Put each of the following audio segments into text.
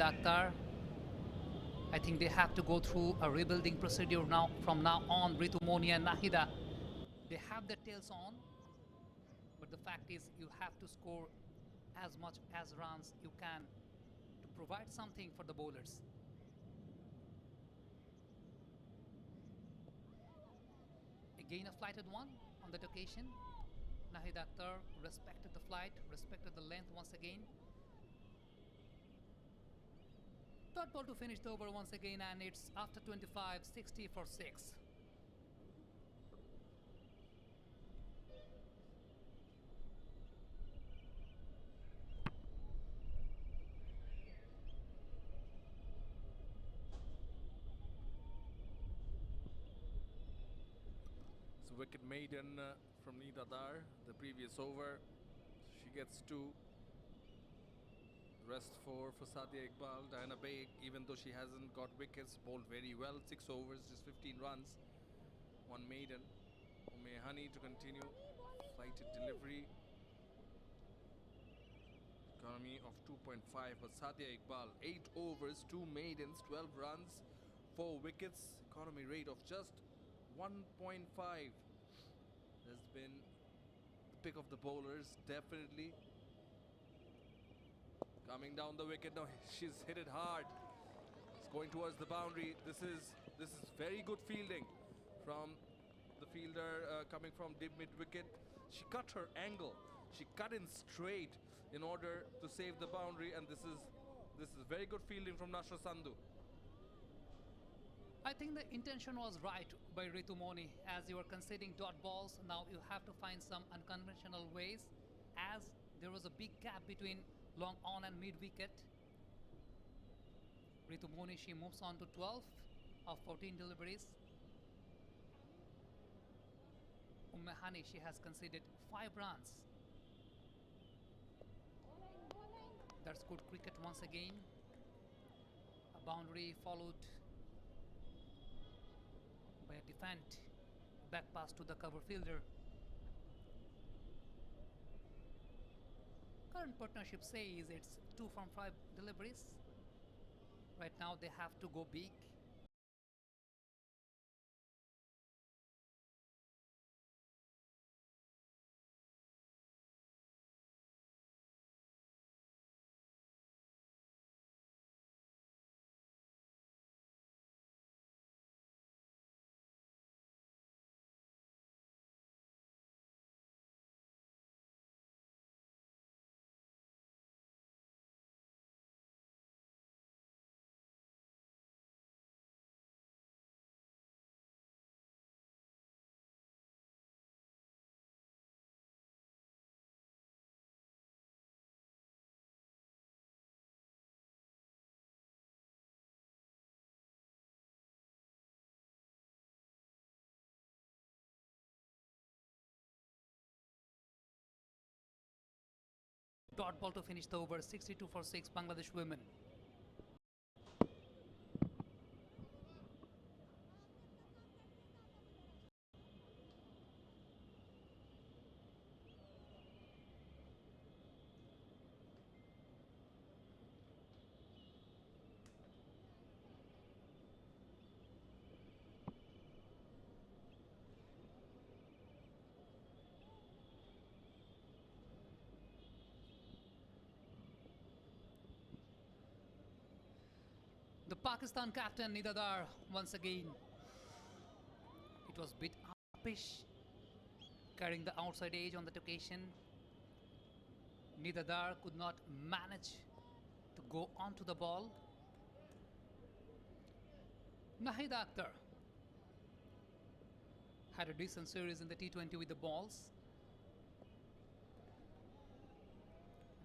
Nahida Akhtar. I think they have to go through a rebuilding procedure now. From now on, Ritu Moni and Nahida, they have their tails on. But the fact is, you have to score as much as runs you can to provide something for the bowlers. Again a flighted one on that occasion. Nahida Akhtar respected the flight, respected the length once again. Third ball to finish the over once again, and it's after 25, 60 for 6. So wicket maiden from Nida Dar, the previous over. She gets 2. Rest 4 for Sadia Iqbal. Diana Baig, even though she hasn't got wickets, bowled very well. 6 overs, just 15 runs. 1 maiden. Honey to continue. Flighted delivery. Economy of 2.5 for Sadia Iqbal. 8 overs, 2 maidens, 12 runs, 4 wickets. Economy rate of just 1.5. Has been the pick of the bowlers, definitely. Coming down the wicket now, she's hit it hard. It's going towards the boundary. This is very good fielding from the fielder coming from deep mid wicket. She cut her angle. She cut in straight in order to save the boundary, and this is very good fielding from Nashra Sandhu. I think the intention was right by Ritu Moni. As you were conceding dot balls, now you have to find some unconventional ways, as there was a big gap between long on and mid wicket. Ritu Moni, she moves on to 12 of 14 deliveries. Hani, she has conceded 5 runs. That's good cricket once again. A boundary followed by a defend back pass to the cover fielder. Current partnership says it's 2 from 5 deliveries. Right now they have to go big. Dot ball to finish the over, 62 for 6, Bangladesh women. The Pakistan captain Nida Dar once again. It was a bit uppish, carrying the outside edge on that occasion. Nida Dar could not manage to go onto the ball. Nahida Akhtar had a decent series in the T20 with the balls,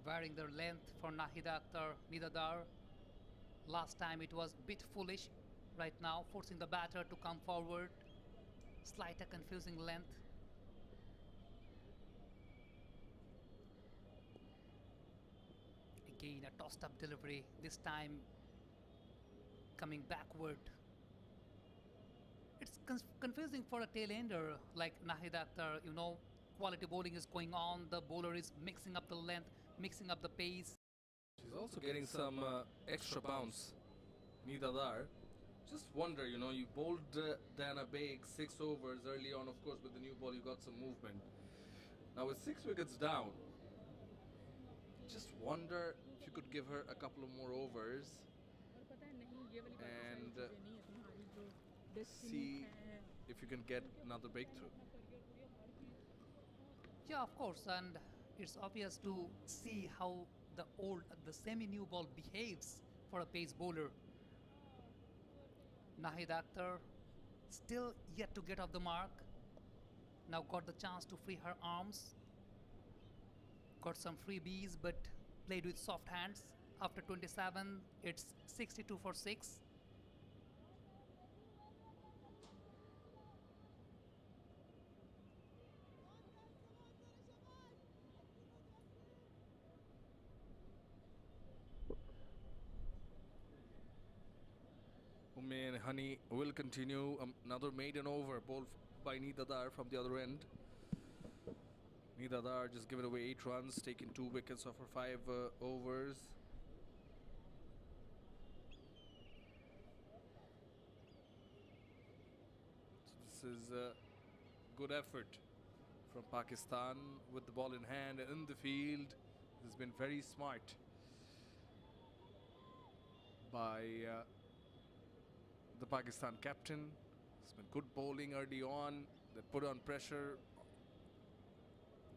varying their length for Nahida Akhtar. Nida Dar, last time it was a bit foolish. Right now forcing the batter to come forward, slight a confusing length. Again a tossed up delivery, this time coming backward. It's confusing for a tail ender like Nahida Akhtar. You know, quality bowling is going on, the bowler is mixing up the length, mixing up the pace. She's also getting some extra bounce. Nidadar. Just wonder, you bowled Diana Baig 6 overs early on. Of course, with the new ball, you got some movement. Now with 6 wickets down, just wonder if you could give her a couple of more overs and see if you can get another breakthrough. Yeah, of course, and it's obvious to see how the semi-new ball behaves for a pace bowler. Nahid Akhtar still yet to get off the mark. Now got the chance to free her arms. Got some freebies, but played with soft hands. After 27, it's 62 for 6. Ume and Honey will continue. Another maiden over bowled by Nidadar from the other end. Nidadar just given away 8 runs, taking 2 wickets off her 5 overs. So this is a good effort from Pakistan with the ball in hand and in the field. This has been very smart by the Pakistan captain. It's been good bowling early on. They put on pressure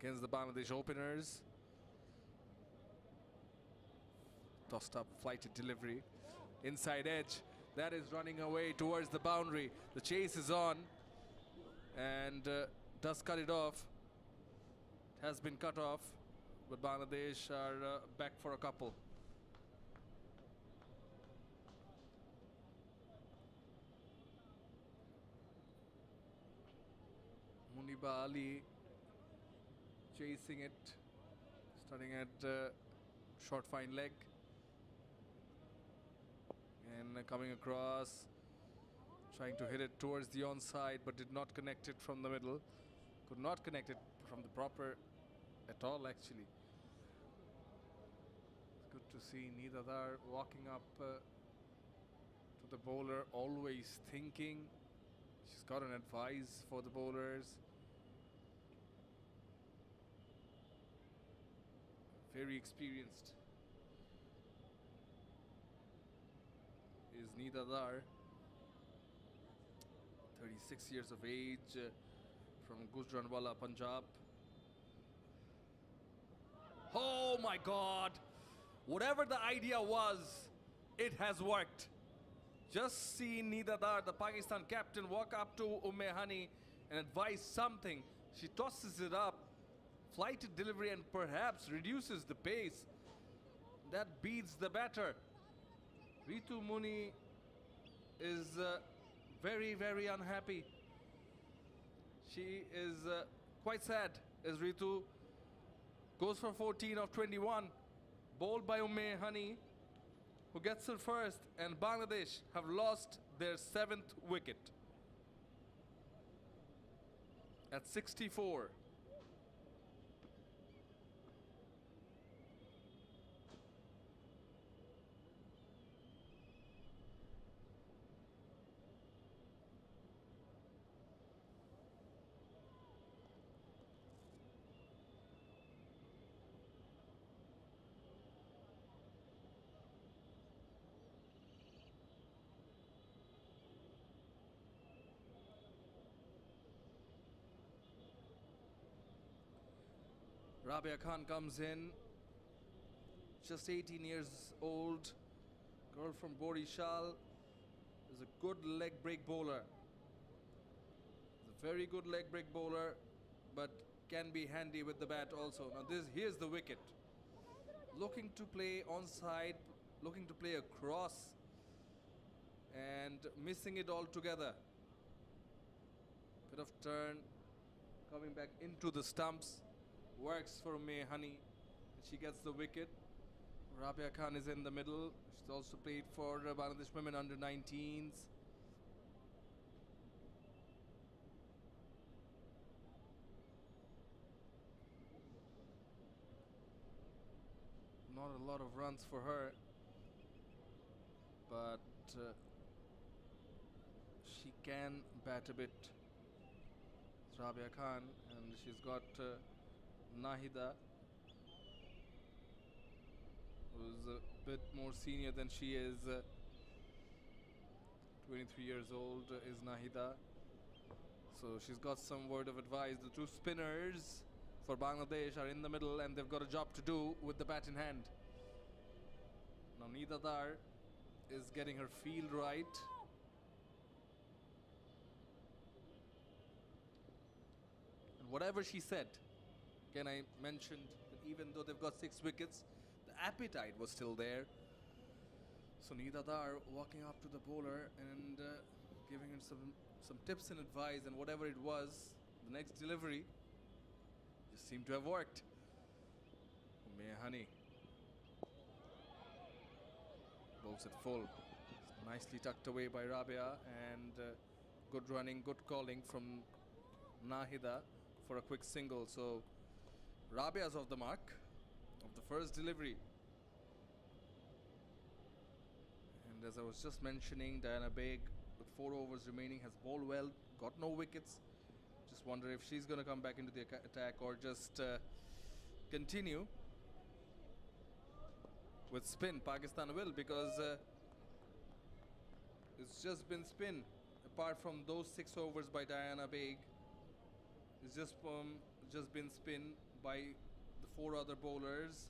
against the Bangladesh openers. Tossed up flighted delivery. Inside edge. That is running away towards the boundary. The chase is on and does cut it off. It has been cut off, but Bangladesh are back for a couple. Muniba Ali chasing it, starting at short fine leg and coming across, trying to hit it towards the onside, but did not connect it from the middle. Could not connect it from the proper at all, actually. It's good to see Nidadar walking up to the bowler, always thinking. She's got an advice for the bowlers. Very experienced is Nidadar, 36 years of age, from Gujranwala, Punjab. Oh my God! Whatever the idea was, it has worked. Just see Nidadar, the Pakistan captain, walk up to Hani and advise something. She tosses it up, flighted delivery, and perhaps reduces the pace. That beats the batter. Ritu Muni is very, very unhappy. She is quite sad as Ritu goes for 14 of 21. Bowled by Hani, who gets her first, and Bangladesh have lost their 7th wicket at 64. Rabia Khan comes in, just 18 years old, girl from Borishal, is a good leg break bowler. Is a very good leg break bowler, but can be handy with the bat also. Now here's the wicket. Looking to play onside, looking to play across, and missing it altogether. Bit of turn, coming back into the stumps. Works for Hani. She gets the wicket. Rabia Khan is in the middle. She's also played for Bangladesh women under 19s. Not a lot of runs for her, but she can bat a bit. Rabia Khan, and she's got Nahida, who's a bit more senior than she is. 23 years old is Nahida. So she's got some word of advice. The two spinners for Bangladesh are in the middle, and they've got a job to do with the bat in hand. Now Nida Dar is getting her field right. And whatever she said, again I mentioned that even though they've got 6 wickets, the appetite was still there. So Nida Dar walking up to the bowler and giving him some tips and advice, and whatever it was, the next delivery just seemed to have worked. Mehani bowls it full. Nicely tucked away by Rabia, and good running, good calling from Nahida for a quick single. So Rabia's off the mark of the first delivery. And as I was just mentioning, Diana Baig, with 4 overs remaining, has bowled well, got no wickets. Just wonder if she's going to come back into the attack or just continue with spin. Pakistan will, because it's just been spin. Apart from those 6 overs by Diana Baig, it's just been spin by the 4 other bowlers.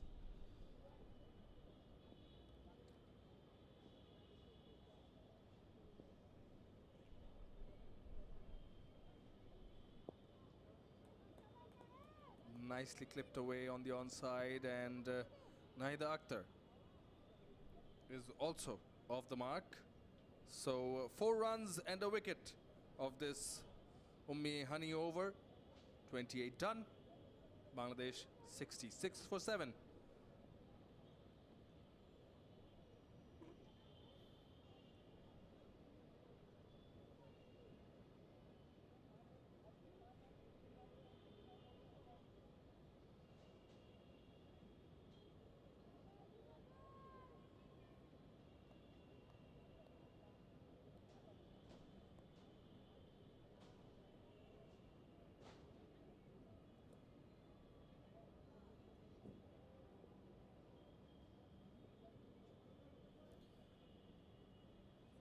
Nicely clipped away on the onside, and Nahida Akhtar is also off the mark. So 4 runs and a wicket of this Honey over. 28 done. Bangladesh 66 for 7.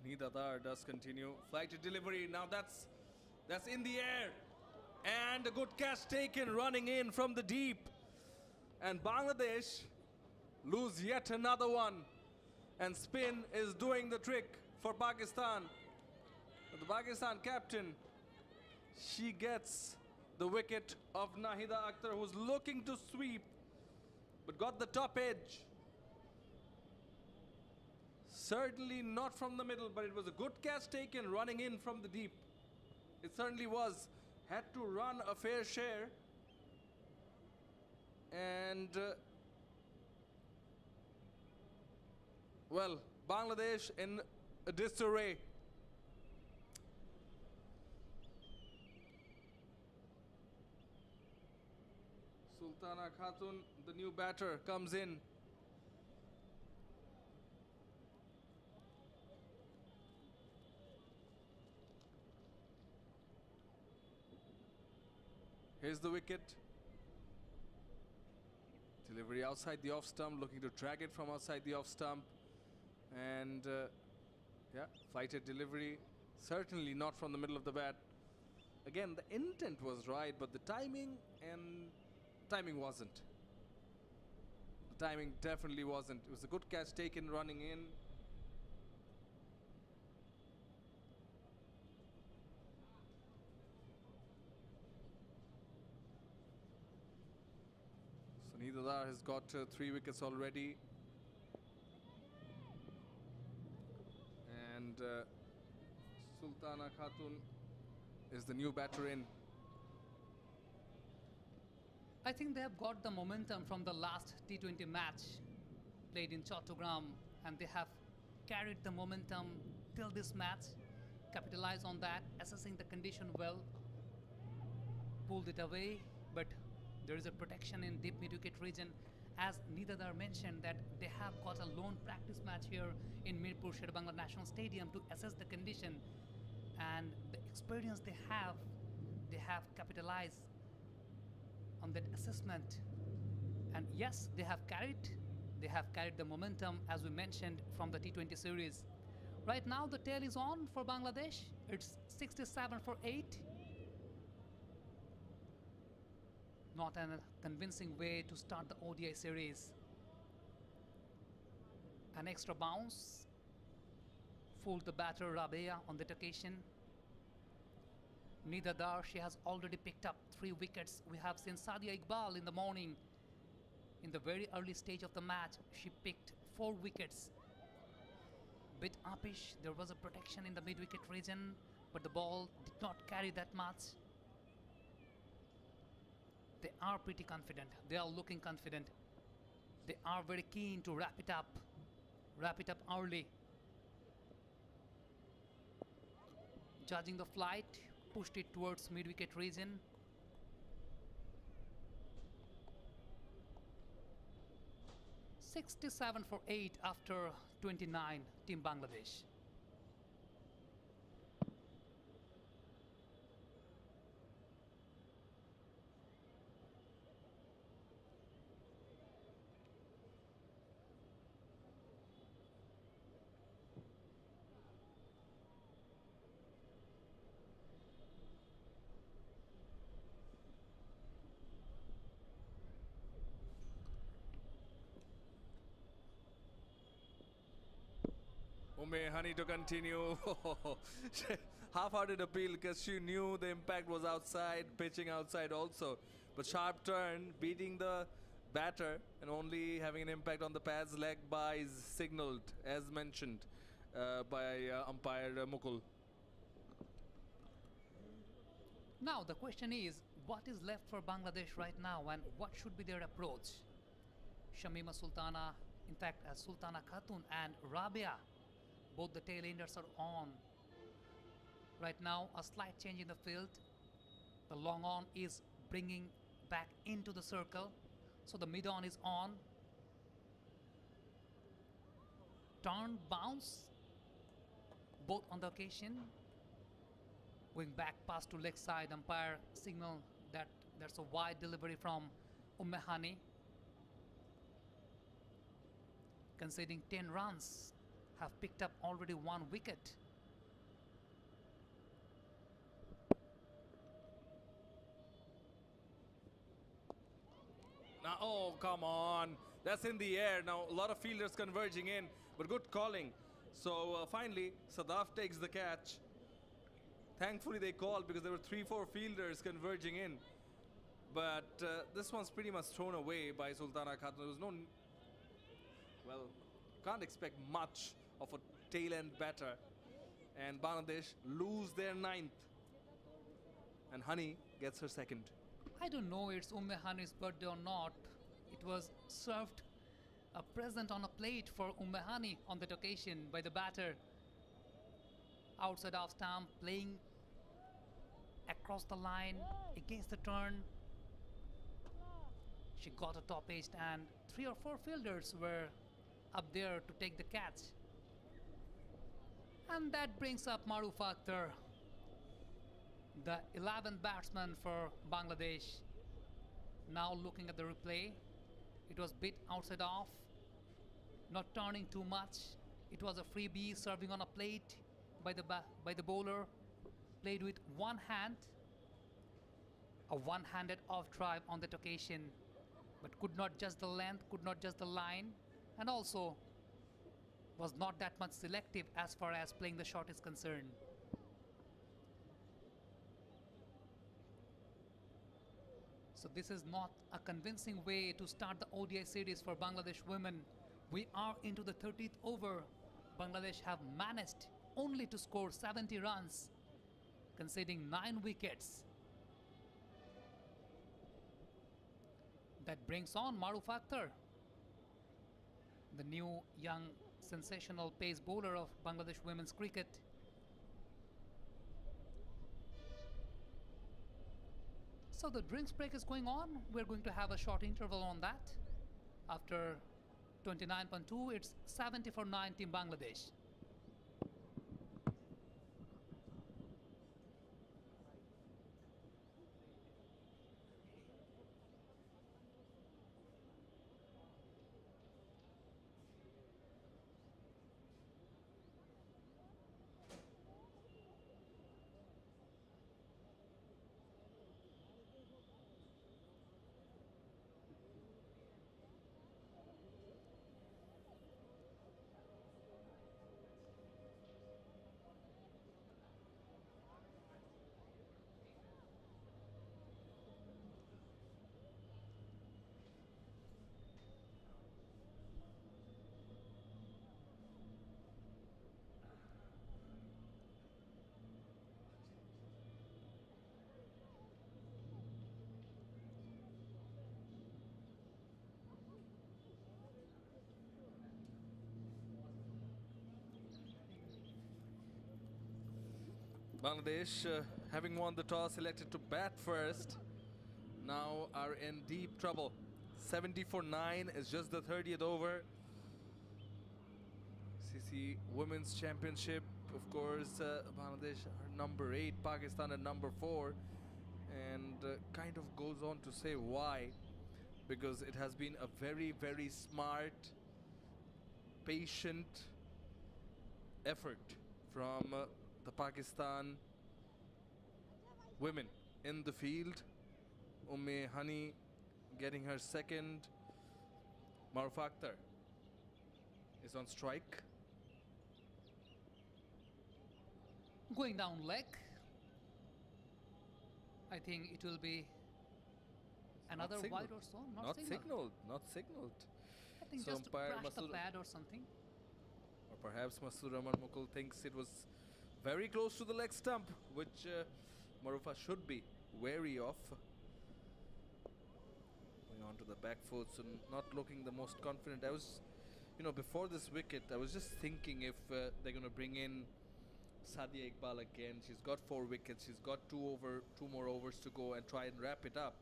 Nida Dar does continue. Flighted delivery. Now that's in the air. And a good catch taken, running in from the deep. And Bangladesh lose yet another one. And spin is doing the trick for Pakistan. The Pakistan captain, she gets the wicket of Nahida Akhtar, who's looking to sweep, but got the top edge. Certainly not from the middle, but it was a good catch taken, running in from the deep. It certainly was. Had to run a fair share. And, well, Bangladesh in a disarray. Sultana Khatun, the new batter, comes in. Here's the wicket. Delivery outside the off stump, looking to drag it from outside the off stump. And yeah, flighted delivery. Certainly not from the middle of the bat. Again, the intent was right, but the timing wasn't. The timing definitely wasn't. It was a good catch taken, running in. So Nida Dar has got 3 wickets already. And Sultana Khatun is the new batter in. I think they have got the momentum from the last T20 match played in Chattogram, and they have carried the momentum till this match, capitalized on that, assessing the condition well, pulled it away, but there is a protection in deep mid-wicket region, as Nidadar mentioned, that they have got a lone practice match here in Mirpur Sherbangla National Stadium to assess the condition and the experience they have capitalized on that assessment. And yes, they have carried the momentum as we mentioned from the T20 series. Right now the tail is on for Bangladesh. It's 67 for 8. Not a convincing way to start the ODI series. An extra bounce fooled the batter Rabea on that occasion. Nidadar, she has already picked up 3 wickets. We have seen Sadia Iqbal in the morning. In the very early stage of the match, she picked 4 wickets. Bit uppish, there was a protection in the mid-wicket region, but the ball did not carry that much. They are pretty confident. They are looking confident. They are very keen to wrap it up early. Judging the flight, pushed it towards mid-wicket region. "67 for 8 after 29, Team Bangladesh." Honey to continue. Half-hearted appeal because she knew the impact was outside, pitching outside also. But sharp turn, beating the batter and only having an impact on the pad's leg by is signaled as mentioned by umpire Mukul. Now the question is, what is left for Bangladesh right now and what should be their approach? Shamima Sultana, in fact Sultana Khatun and Rabia, both the tail-enders are on. Right now a slight change in the field. The long on is bringing back into the circle, so the mid on is on. Turn, bounce, both on the occasion. Going back pass to leg side, umpire signal that there's a wide delivery from Hani. Conceding 10 runs, have picked up already 1 wicket. Now, oh, come on. That's in the air. Now, a lot of fielders converging in, but good calling. So, finally, Sadaf takes the catch. Thankfully, they called because there were 3-4 fielders converging in. But this one's pretty much thrown away by Sultana Khatun. There was no... Well, can't expect much of a tail-end batter. And Bangladesh lose their 9th. And Hani gets her 2nd. I don't know it's Hani's birthday or not. It was served a present on a plate for Hani on that occasion by the batter. Outside off stump, playing across the line against the turn. She got a top edge and 3 or 4 fielders were up there to take the catch. And that brings up Maruf Akhtar, the 11th batsman for Bangladesh. Now looking at the replay, it was bit outside off, not turning too much. It was a freebie serving on a plate by the bowler, played with one hand, a one-handed off drive on that occasion, but could not judge the length, could not judge the line, and also was not that much selective as far as playing the shot is concerned. So this is not a convincing way to start the ODI series for Bangladesh women. We are into the 30th over. Bangladesh have managed only to score 70 runs, conceding 9 wickets. That brings on Maruf Akhtar, the new young sensational pace bowler of Bangladesh women's cricket. So the drinks break is going on. We're going to have a short interval on that. After 29.2, it's 70 for 9 Team Bangladesh. Bangladesh, having won the toss, elected to bat first, now are in deep trouble. 70 for 9 is just the 30th over. CC Women's Championship, of course, Bangladesh are number 8, Pakistan at number 4, and kind of goes on to say why, because it has been a very, very smart, patient effort from the Pakistan women in the field. Hani getting her second. Maruf Akhtar is on strike. Going down leg. I think it will be another wide or so. Not signaled. Not signaled. I think So just umpire crash the Masood, pad or something. or perhaps Masood Rahman Mukul thinks it was very close to the leg stump, which Marufa should be wary of. Going on to the back foot, so not looking the most confident. I was, before this wicket, I was just thinking if they're going to bring in Sadia Iqbal again. She's got 4 wickets. She's got 2 more overs to go and try and wrap it up.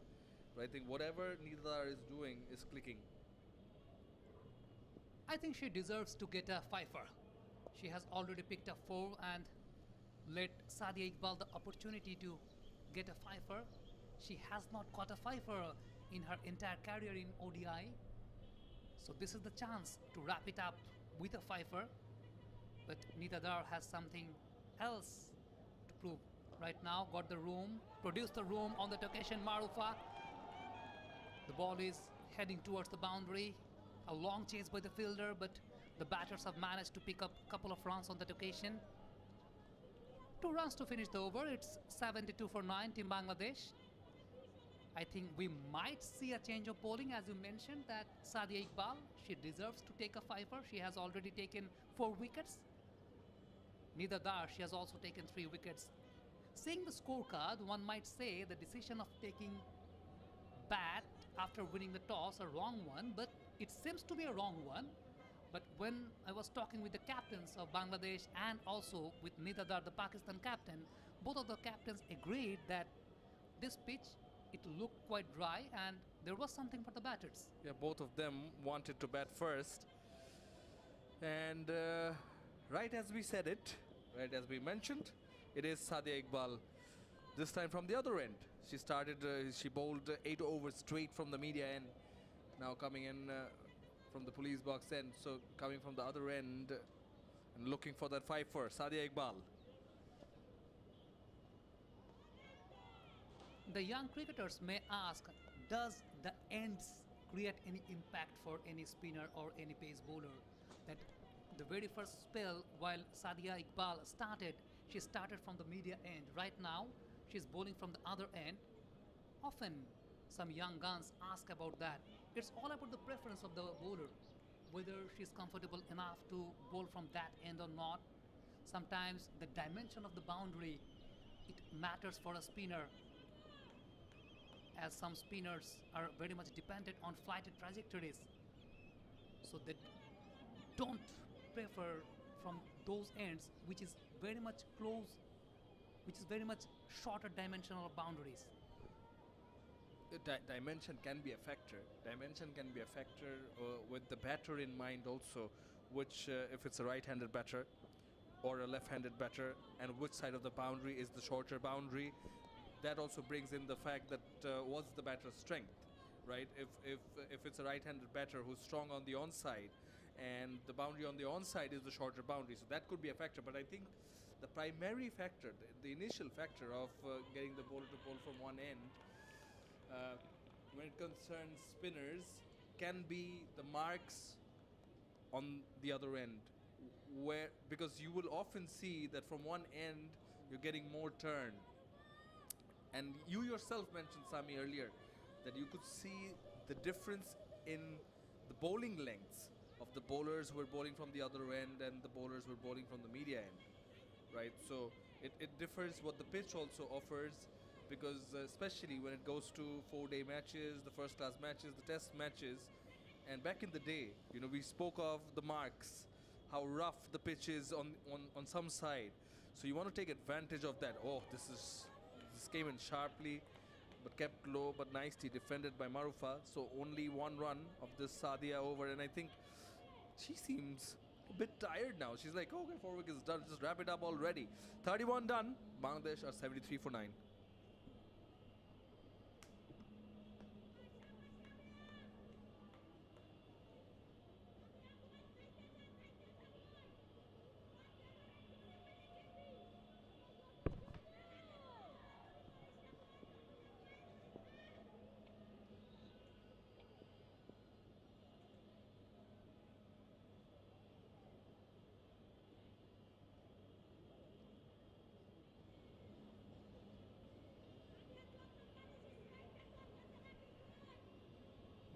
But I think whatever Nidar is doing is clicking. I think she deserves to get a fifer. She has already picked up 4 and let Sadia Iqbal the opportunity to get a fifer. She has not got a fifer in her entire career in ODI. So this is the chance to wrap it up with a fifer. But Nidadar has something else to prove. Right now, got the room, produced the room on that occasion, Marufa. The ball is heading towards the boundary. A long chase by the fielder, but the batters have managed to pick up a couple of runs on that occasion. 2 runs to finish the over. It's 72 for 9, Team Bangladesh. I think we might see a change of bowling, as you mentioned, that Sadia Iqbal, she deserves to take a fifer. She has already taken 4 wickets. Nidadar, she has also taken 3 wickets. Seeing the scorecard, one might say the decision of taking bat after winning the toss a wrong one, but it seems to be a wrong one. But when I was talking with the captains of Bangladesh and also with Nidadar, the Pakistan captain, both of the captains agreed that this pitch, it looked quite dry and there was something for the batters. Yeah, both of them wanted to bat first. And right as we said it, right as we mentioned, it is Sadia Iqbal. This time from the other end. She started, she bowled 8 overs straight from the media end. Now coming in from the police box end. So coming from the other end and looking for that fifer, Sadia Iqbal. The young cricketers may ask, does the ends create any impact for any spinner or any pace bowler? That the very first spell while Sadia Iqbal started, she started from the media end. Right now, she's bowling from the other end. Often, some young guns ask about that. It's all about the preference of the bowler, whether she's comfortable enough to bowl from that end or not. Sometimes the dimension of the boundary, it matters for a spinner, as some spinners are very much dependent on flighted trajectories. So they don't prefer from those ends which is very much close, which is very much shorter dimensional boundaries. Dimension can be a factor. Dimension can be a factor with the batter in mind also, which if it's a right-handed batter or a left-handed batter, and which side of the boundary is the shorter boundary. That also brings in the fact that what's the batter's strength, right? If it's a right-handed batter who's strong on the onside, and the boundary on the onside is the shorter boundary, so that could be a factor. But I think the primary factor, the initial factor of getting the bowler to bowl from one end, when it concerns spinners, can be the marks on the other end, where because you will often see that from one end you're getting more turn. And you yourself mentioned, Sami, earlier that you could see the difference in the bowling lengths of the bowlers who were bowling from the other end and the bowlers who were bowling from the media end, right? So it differs what the pitch also offers, because especially when it goes to 4-day matches, the first class matches, the test matches, and back in the day, you know, we spoke of the marks, how rough the pitch is on some side. So you want to take advantage of that. Oh, this came in sharply, but kept low, but nicely defended by Marufa. So only one run of this Sadia over, and I think she seems a bit tired now. She's like, okay, 4 wickets done, just wrap it up already. 31 done. Bangladesh are 73 for 9.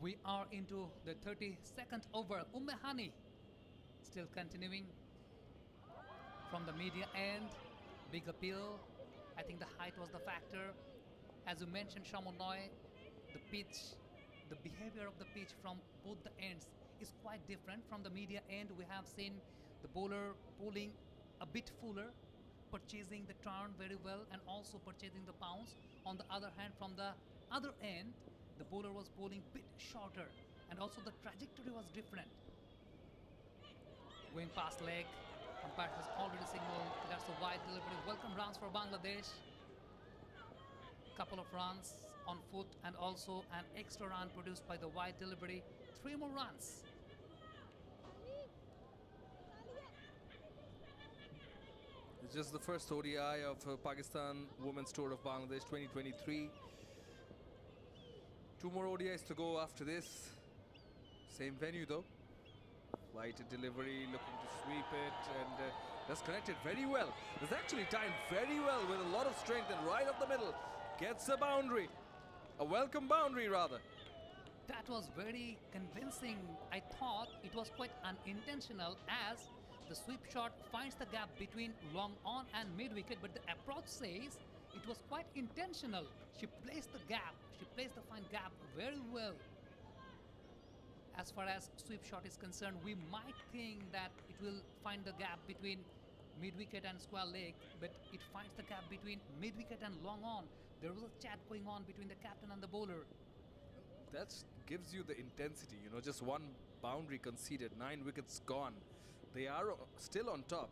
We are into the 32nd over. Ummehani still continuing from the media end. Big appeal. I think the height was the factor. As you mentioned, Shamonoy, the pitch, the behavior of the pitch from both the ends is quite different. From the media end, we have seen the bowler pulling a bit fuller, purchasing the turn very well, and also purchasing the bounce. On the other hand, from the other end, the bowler was bowling bit shorter, and also the trajectory was different. Going past leg, umpire has already signaled that's a wide delivery. Welcome runs for Bangladesh. Couple of runs on foot, and also an extra run produced by the wide delivery. 3 more runs. It's just the first ODI of Pakistan Women's Tour of Bangladesh 2023. 2 more ODIs to go after this. Same venue though. Lighted delivery, looking to sweep it, and that's connected very well. It's actually timed very well with a lot of strength, and right up the middle gets a boundary. A welcome boundary rather. That was very convincing. I thought it was quite unintentional, as the sweep shot finds the gap between long on and mid wicket, but the approach says it was quite intentional. She placed the gap, she placed the fine gap very well. As far as sweep shot is concerned, we might think that it will find the gap between mid wicket and square leg, but it finds the gap between mid wicket and long on. There was a chat going on between the captain and the bowler. That gives you the intensity, you know, just one boundary conceded, 9 wickets gone. They are still on top,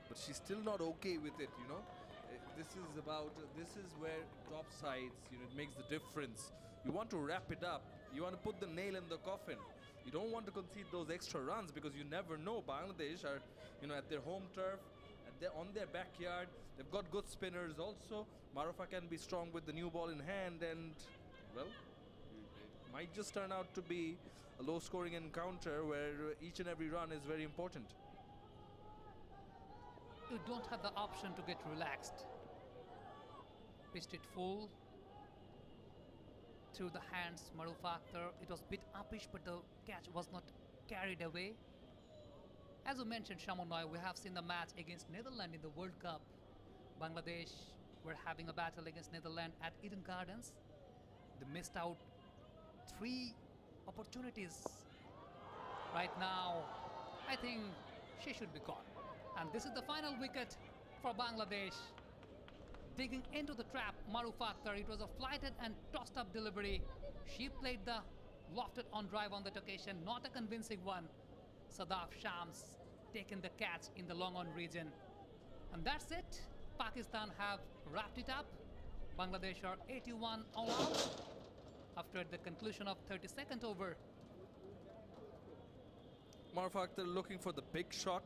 but she's still not okay with it, you know. This is where top sides, you know, it makes the difference. You want to wrap it up. You want to put the nail in the coffin. You don't want to concede those extra runs, because you never know. Bangladesh are, you know, at their home turf, on their backyard. They've got good spinners also. Marufa can be strong with the new ball in hand, and, well, it might just turn out to be a low-scoring encounter where each and every run is very important. You don't have the option to get relaxed. Pitched it full through the hands, Marufa Akhtar. It was a bit uppish, but the catch was not carried away. As you mentioned, Shamonoy, we have seen the match against Netherlands in the World Cup. Bangladesh were having a battle against Netherlands at Eden Gardens. They missed out 3 opportunities. Right now, I think she should be caught. And this is the final wicket for Bangladesh. digging into the trap. Maruf Akhtar, it was a flighted and tossed up delivery. She played the lofted on drive on that occasion, not a convincing one. Sadaf Shams taken the catch in the long on region. And that's it. Pakistan have wrapped it up. Bangladesh are 81 all out after the conclusion of 32nd over. Maruf Akhtar looking for the big shot,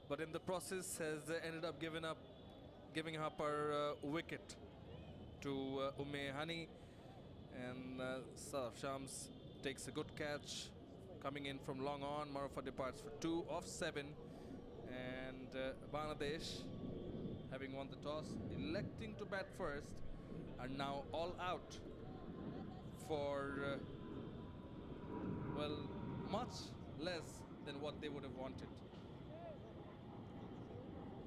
but in the process has ended up giving up her wicket to Umme Hani, and Sadaf Shams takes a good catch coming in from long on. Maruf departs for 2 of 7, and Bangladesh, having won the toss, electing to bat first, are now all out for well, much less than what they would have wanted.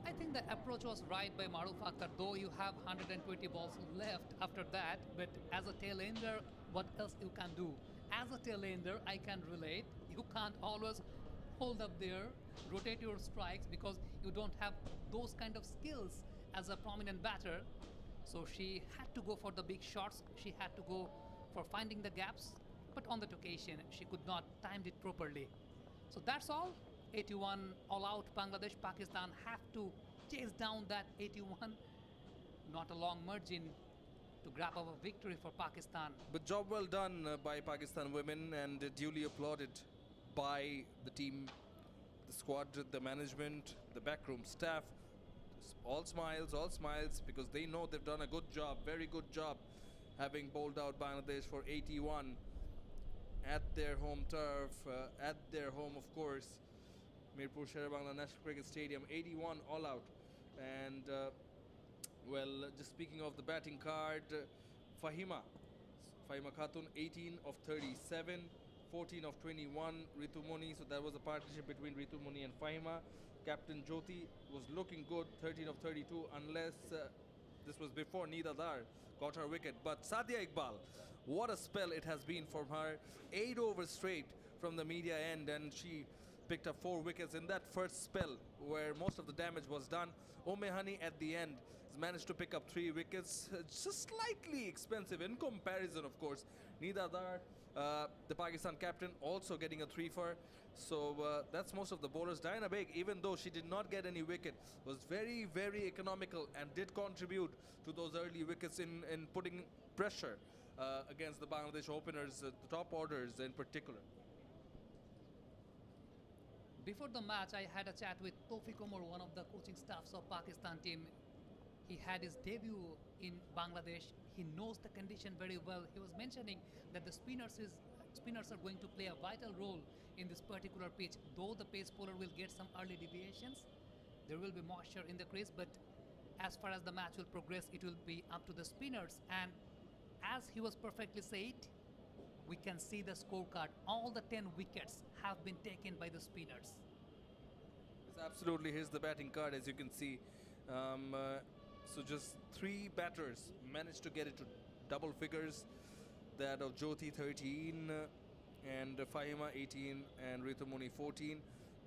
I think the approach was right by Maruf Akhtar, though you have 120 balls left after that. But as a tail-ender, what else you can do? As a tail-ender, I can relate. You can't always hold up there, rotate your strikes because you don't have those kind of skills as a prominent batter. So she had to go for the big shots. She had to go for finding the gaps. But on that occasion, she could not time it properly. So that's all. 81 all out. Bangladesh, Pakistan have to chase down that 81. Not a long margin to grab a victory for Pakistan. But job well done by Pakistan women, and duly applauded by the team, the squad, the management, the backroom staff. All smiles, because they know they've done a good job, very good job, having bowled out Bangladesh for 81 at their home turf, at their home, of course, Mirpur Sher-e-Bangla National Cricket Stadium. 81 all out. And well, just speaking of the batting card, Fahima Khatun, 18 of 37, 14 of 21, Ritu Moni. So that was a partnership between Ritu Moni and Fahima. Captain Jyoti was looking good, 13 of 32, unless this was before Nida Dar got her wicket. But Sadia Iqbal, what a spell it has been from her. 8 overs straight from the media end, and she picked up 4 wickets in that first spell where most of the damage was done. Umme Hani at the end has managed to pick up 3 wickets, just slightly expensive in comparison, of course. Nida Dar, the Pakistan captain, also getting a 3 for. So that's most of the bowlers. Diana Baig, even though she did not get any wicket, was very, very economical and did contribute to those early wickets in putting pressure against the Bangladesh openers, the top orders in particular. Before the match, I had a chat with Tawfiq Umar, one of the coaching staffs of Pakistan team. He had his debut in Bangladesh. He knows the condition very well. He was mentioning that the spinners are going to play a vital role in this particular pitch. Though the pace bowler will get some early deviations, there will be moisture in the crease, but as far as the match will progress, it will be up to the spinners. And as he was perfectly said, we can see the scorecard. All the 10 wickets have been taken by the spinners. Yes, absolutely. Here's the batting card, as you can see. So just 3 batters managed to get it to double figures. That of Jyoti 13 and Fahima 18 and Ritu Moni 14.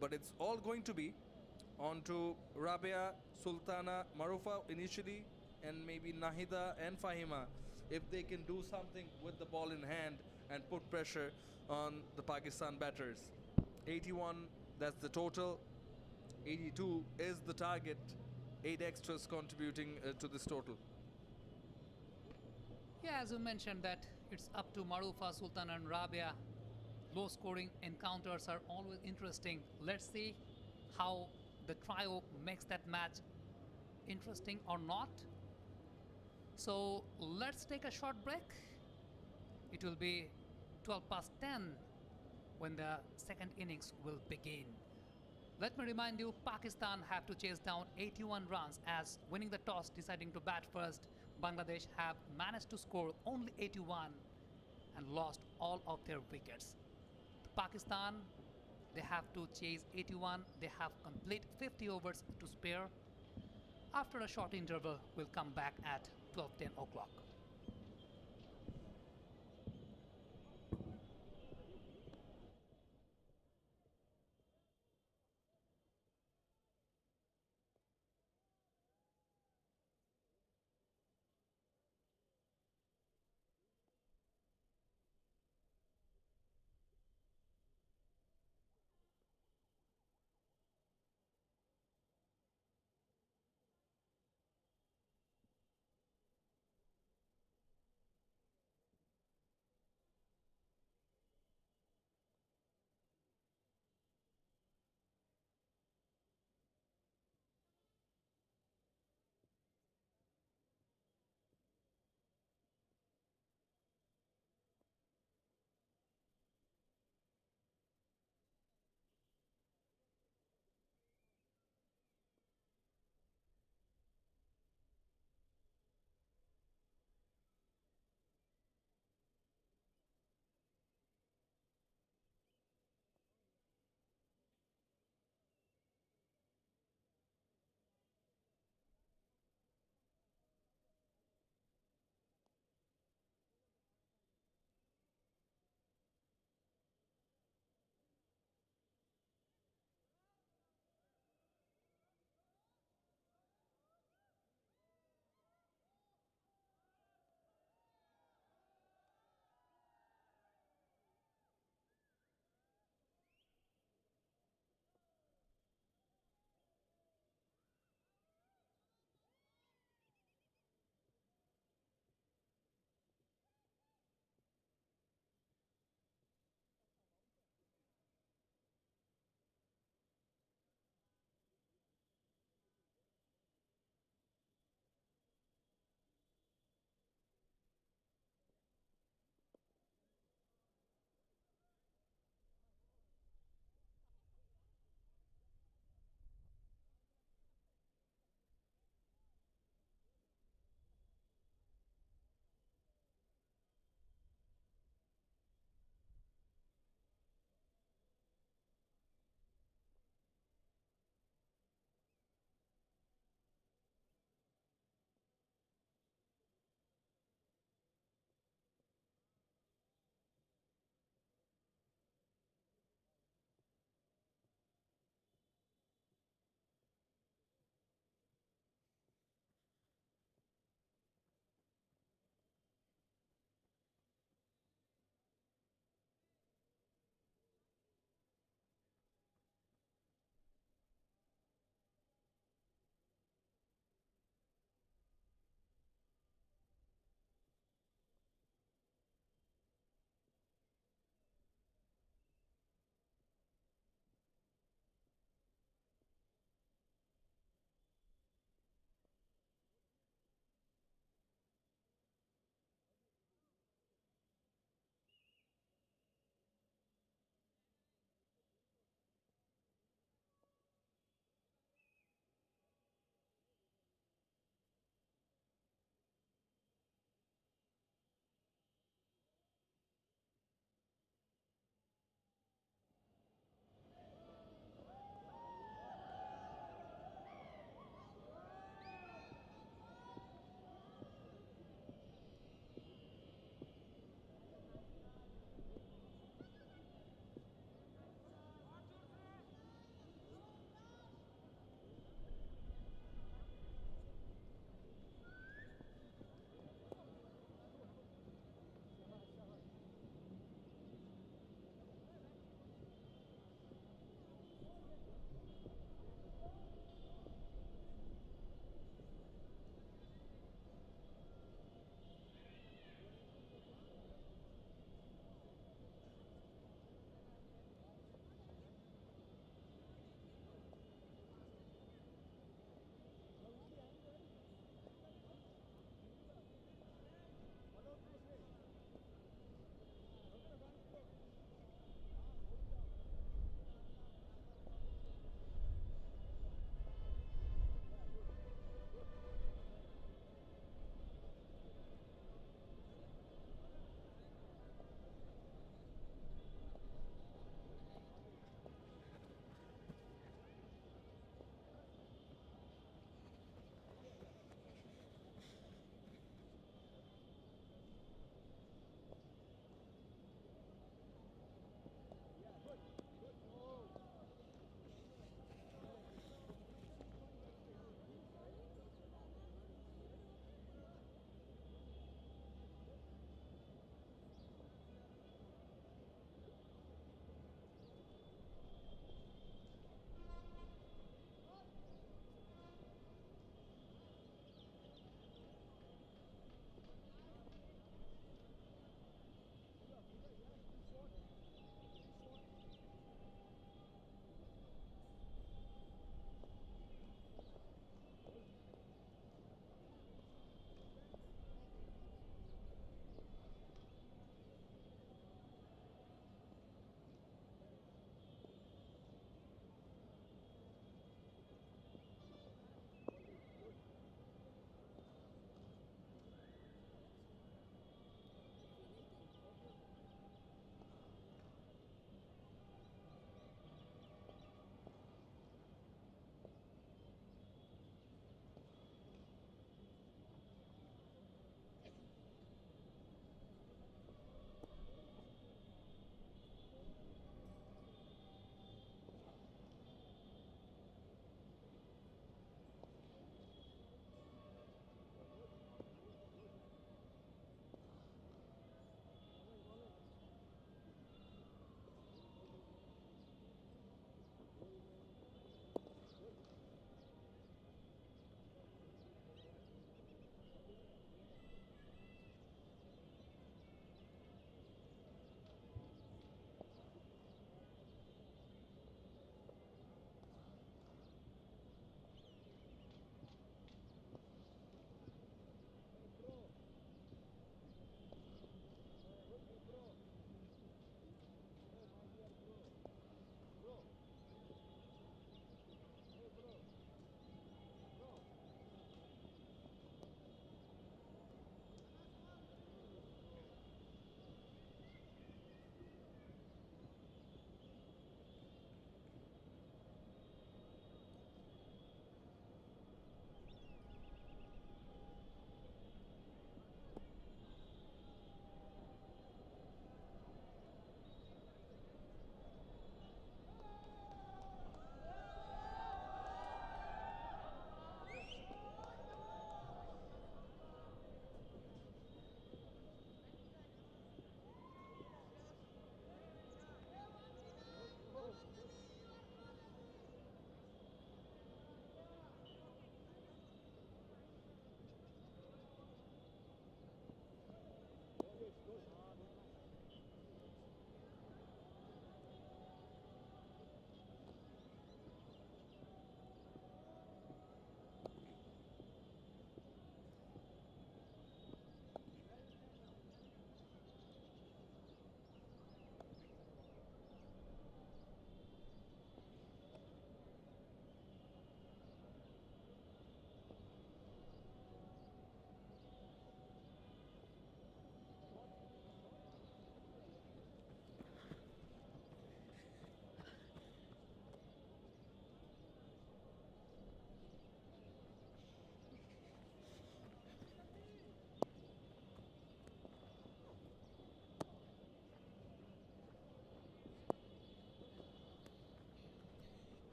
But it's all going to be on to Rabia, Sultana, Marufa initially, and maybe Nahida and Fahima, if they can do something with the ball in hand and put pressure on the Pakistan batters. 81, that's the total. 82 is the target. 8 extras contributing to this total. Yeah, as you mentioned that it's up to Marufa, Sultan and Rabia. Low scoring encounters are always interesting. Let's see how the trio makes that match interesting or not. So let's take a short break. It will be 12 past 10 when the second innings will begin. Let me remind you, Pakistan have to chase down 81 runs, as winning the toss, deciding to bat first. Bangladesh have managed to score only 81 and lost all of their wickets. Pakistan, they have to chase 81. They have complete 50 overs to spare. After a short interval, we'll come back at 12:10 o'clock.